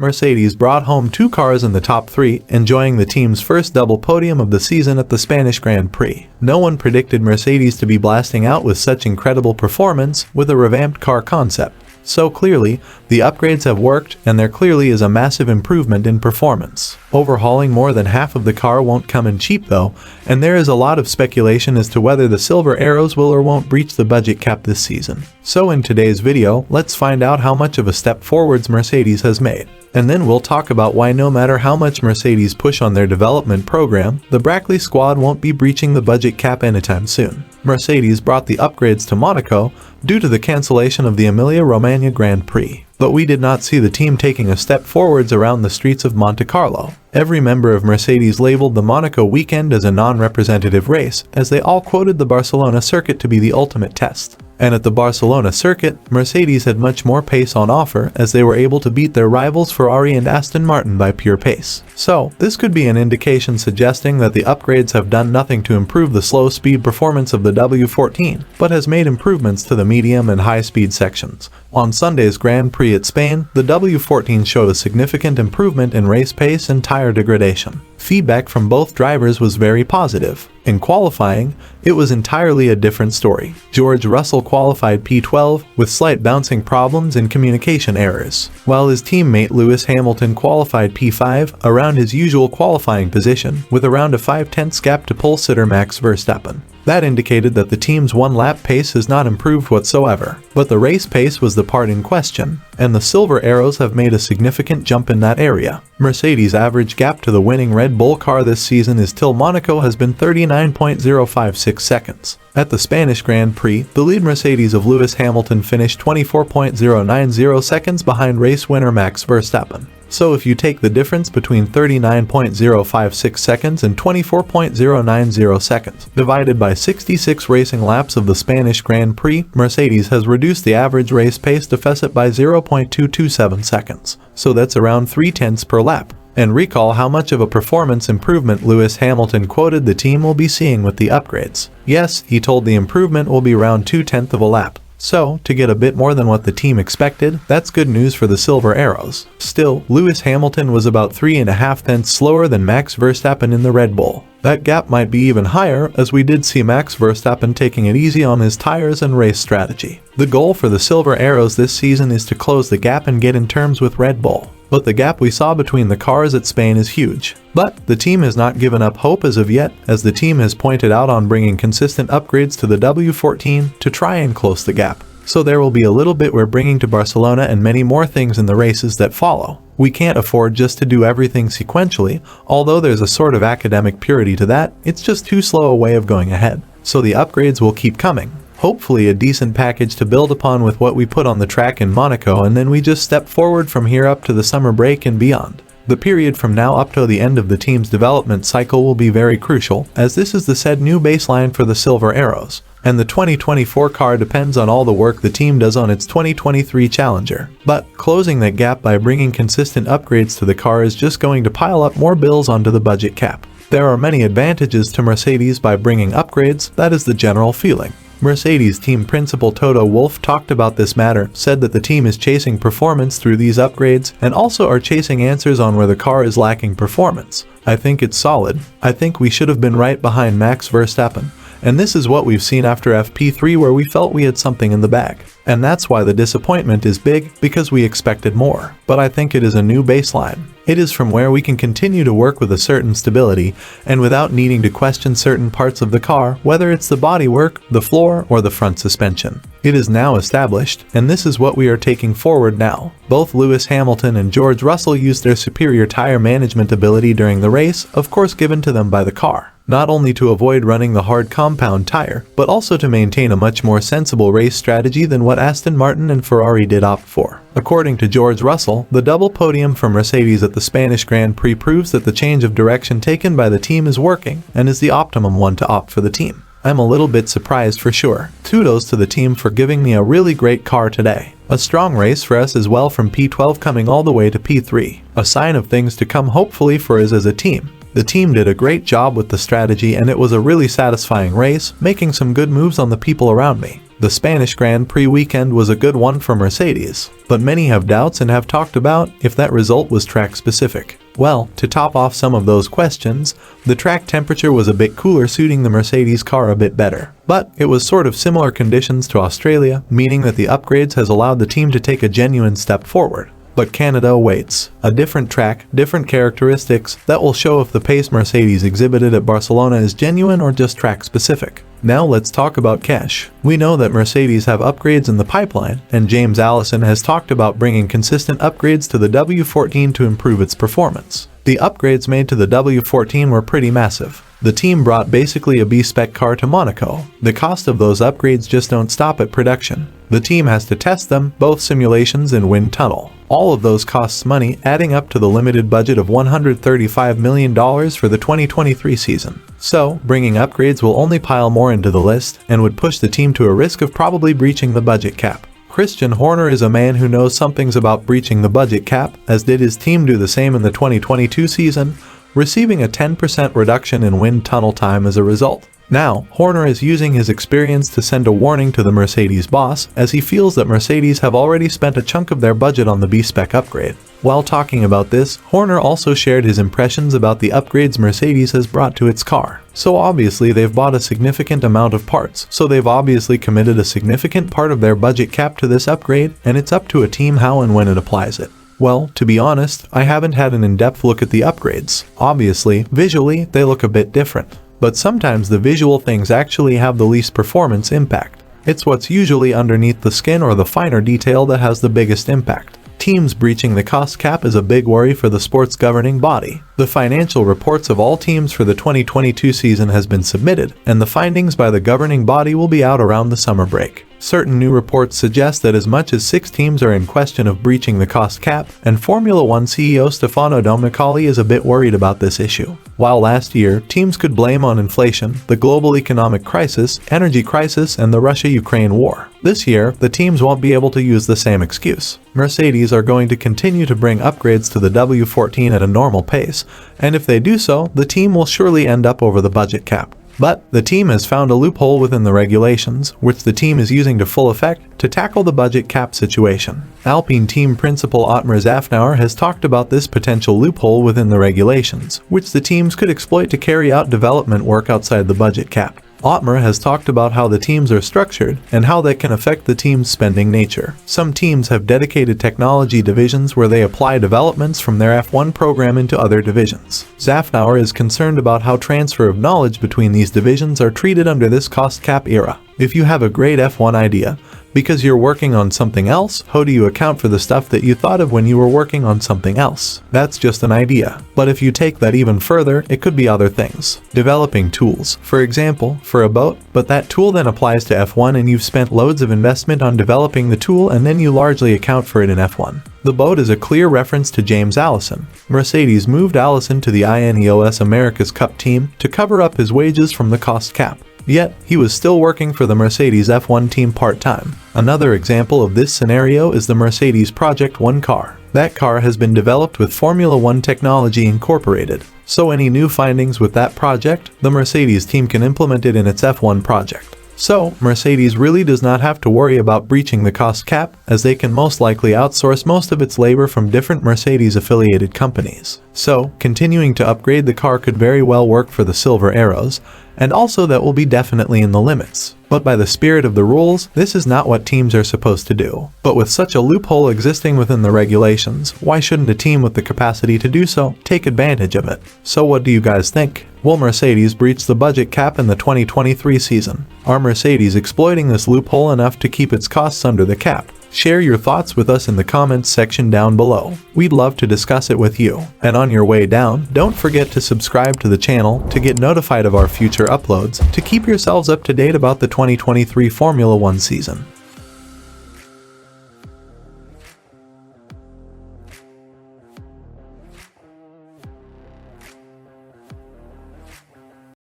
Mercedes brought home 2 cars in the top 3, enjoying the team's first double podium of the season at the Spanish Grand Prix. No one predicted Mercedes to be blasting out with such incredible performance with a revamped car concept. So clearly, the upgrades have worked, and there clearly is a massive improvement in performance. Overhauling more than half of the car won't come in cheap though, and there is a lot of speculation as to whether the Silver Arrows will or won't breach the budget cap this season. So in today's video, let's find out how much of a step forwards Mercedes has made. And then we'll talk about why no matter how much Mercedes push on their development program, the Brackley squad won't be breaching the budget cap anytime soon. Mercedes brought the upgrades to Monaco due to the cancellation of the Emilia-Romagna Grand Prix, but we did not see the team taking a step forwards around the streets of Monte Carlo. Every member of Mercedes labeled the Monaco weekend as a non-representative race, as they all quoted the Barcelona circuit to be the ultimate test. And at the Barcelona circuit, Mercedes had much more pace on offer as they were able to beat their rivals Ferrari and Aston Martin by pure pace. So, this could be an indication suggesting that the upgrades have done nothing to improve the slow speed performance of the W14, but has made improvements to the medium and high speed sections. On Sunday's Grand Prix at Spain, the W14 showed a significant improvement in race pace and tire degradation. Feedback from both drivers was very positive. In qualifying, it was entirely a different story. George Russell qualified P12 with slight bouncing problems and communication errors, while his teammate Lewis Hamilton qualified P5 around his usual qualifying position with around a 5/10 gap to pole sitter Max Verstappen. That indicated that the team's one-lap pace has not improved whatsoever, but the race pace was the part in question, and the Silver Arrows have made a significant jump in that area. Mercedes' average gap to the winning Red Bull car this season is till Monaco has been 39.056 seconds. At the Spanish Grand Prix, the lead Mercedes of Lewis Hamilton finished 24.090 seconds behind race winner Max Verstappen. So if you take the difference between 39.056 seconds and 24.090 seconds, divided by 66 racing laps of the Spanish Grand Prix, Mercedes has reduced the average race pace deficit by 0.227 seconds. So that's around 3/10 per lap. And recall how much of a performance improvement Lewis Hamilton quoted the team will be seeing with the upgrades. Yes, he told the improvement will be around 2/10 of a lap. So, to get a bit more than what the team expected, that's good news for the Silver Arrows. Still, Lewis Hamilton was about 3.5 tenths slower than Max Verstappen in the Red Bull. That gap might be even higher, as we did see Max Verstappen taking it easy on his tires and race strategy. The goal for the Silver Arrows this season is to close the gap and get in terms with Red Bull. But the gap we saw between the cars at Spain is huge. But the team has not given up hope as of yet, as the team has pointed out on bringing consistent upgrades to the W14 to try and close the gap. So there will be a little bit we're bringing to Barcelona and many more things in the races that follow. We can't afford just to do everything sequentially, although there's a sort of academic purity to that, it's just too slow a way of going ahead. So the upgrades will keep coming. Hopefully a decent package to build upon with what we put on the track in Monaco, and then we just step forward from here up to the summer break and beyond. The period from now up to the end of the team's development cycle will be very crucial, as this is the said new baseline for the Silver Arrows, and the 2024 car depends on all the work the team does on its 2023 Challenger. But closing that gap by bringing consistent upgrades to the car is just going to pile up more bills onto the budget cap. There are many advantages to Mercedes by bringing upgrades, that is the general feeling. Mercedes team principal Toto Wolff talked about this matter, said that the team is chasing performance through these upgrades and also are chasing answers on where the car is lacking performance. I think it's solid. I think we should have been right behind Max Verstappen. And this is what we've seen after FP3, where we felt we had something in the bag. And that's why the disappointment is big, because we expected more. But I think it is a new baseline. It is from where we can continue to work with a certain stability, and without needing to question certain parts of the car, whether it's the bodywork, the floor, or the front suspension. It is now established, and this is what we are taking forward now. Both Lewis Hamilton and George Russell used their superior tire management ability during the race, of course given to them by the car. Not only to avoid running the hard compound tire, but also to maintain a much more sensible race strategy than what Aston Martin and Ferrari did opt for. According to George Russell, the double podium for Mercedes at the Spanish Grand Prix proves that the change of direction taken by the team is working, and is the optimum one to opt for the team. I'm a little bit surprised for sure. Kudos to the team for giving me a really great car today. A strong race for us as well, from P12 coming all the way to P3. A sign of things to come hopefully for us as a team. The team did a great job with the strategy, and it was a really satisfying race, making some good moves on the people around me. The Spanish Grand Prix weekend was a good one for Mercedes, but many have doubts and have talked about if that result was track-specific. Well, to top off some of those questions, the track temperature was a bit cooler, suiting the Mercedes car a bit better. But it was sort of similar conditions to Australia, meaning that the upgrades has allowed the team to take a genuine step forward. But Canada awaits. A different track, different characteristics that will show if the pace Mercedes exhibited at Barcelona is genuine or just track-specific. Now let's talk about cash. We know that Mercedes have upgrades in the pipeline, and James Allison has talked about bringing consistent upgrades to the W14 to improve its performance. The upgrades made to the W14 were pretty massive. The team brought basically a B-spec car to Monaco. The cost of those upgrades just don't stop at production. The team has to test them, both simulations and wind tunnel. All of those costs money, adding up to the limited budget of $135 million for the 2023 season. So, bringing upgrades will only pile more into the list and would push the team to a risk of probably breaching the budget cap. Christian Horner is a man who knows something's about breaching the budget cap, as did his team do the same in the 2022 season, receiving a 10% reduction in wind tunnel time as a result. Now, Horner is using his experience to send a warning to the Mercedes boss, as he feels that Mercedes have already spent a chunk of their budget on the B-spec upgrade. While talking about this, Horner also shared his impressions about the upgrades Mercedes has brought to its car. So obviously they've bought a significant amount of parts, so they've obviously committed a significant part of their budget cap to this upgrade, and it's up to a team how and when it applies it. Well, to be honest, I haven't had an in-depth look at the upgrades. Obviously, visually, they look a bit different. But sometimes the visual things actually have the least performance impact. It's what's usually underneath the skin or the finer detail that has the biggest impact. Teams breaching the cost cap is a big worry for the sport's governing body. The financial reports of all teams for the 2022 season has been submitted, and the findings by the governing body will be out around the summer break. Certain new reports suggest that as much as 6 teams are in question of breaching the cost cap, and Formula One CEO Stefano Domenicali is a bit worried about this issue. While last year, teams could blame on inflation, the global economic crisis, energy crisis, and the Russia-Ukraine war. This year, the teams won't be able to use the same excuse. Mercedes are going to continue to bring upgrades to the W14 at a normal pace, and if they do so, the team will surely end up over the budget cap. But the team has found a loophole within the regulations, which the team is using to full effect to tackle the budget cap situation. Alpine team principal Otmar Szafnauer has talked about this potential loophole within the regulations, which the teams could exploit to carry out development work outside the budget cap. Otmar has talked about how the teams are structured and how that can affect the team's spending nature. Some teams have dedicated technology divisions where they apply developments from their F1 program into other divisions. Szafnauer is concerned about how transfer of knowledge between these divisions are treated under this cost cap era. If you have a great F1 idea, because you're working on something else, how do you account for the stuff that you thought of when you were working on something else? That's just an idea. But if you take that even further, it could be other things. Developing tools, for example, for a boat, but that tool then applies to F1 and you've spent loads of investment on developing the tool and then you largely account for it in F1. The boat is a clear reference to James Allison. Mercedes moved Allison to the INEOS America's Cup team to cover up his wages from the cost cap. Yet, he was still working for the Mercedes F1 team part-time. Another example of this scenario is the Mercedes Project 1 car. That car has been developed with Formula One technology incorporated. So any new findings with that project, the Mercedes team can implement it in its F1 project. So, Mercedes really does not have to worry about breaching the cost cap, as they can most likely outsource most of its labor from different Mercedes-affiliated companies. So, continuing to upgrade the car could very well work for the Silver Arrows, and also that will be definitely in the limits. But by the spirit of the rules, this is not what teams are supposed to do. But with such a loophole existing within the regulations, why shouldn't a team with the capacity to do so take advantage of it? So what do you guys think? Will Mercedes breach the budget cap in the 2023 season? Are Mercedes exploiting this loophole enough to keep its costs under the cap? Share your thoughts with us in the comments section down below. We'd love to discuss it with you. And on your way down, don't forget to subscribe to the channel to get notified of our future uploads to keep yourselves up to date about the 2023 Formula One season.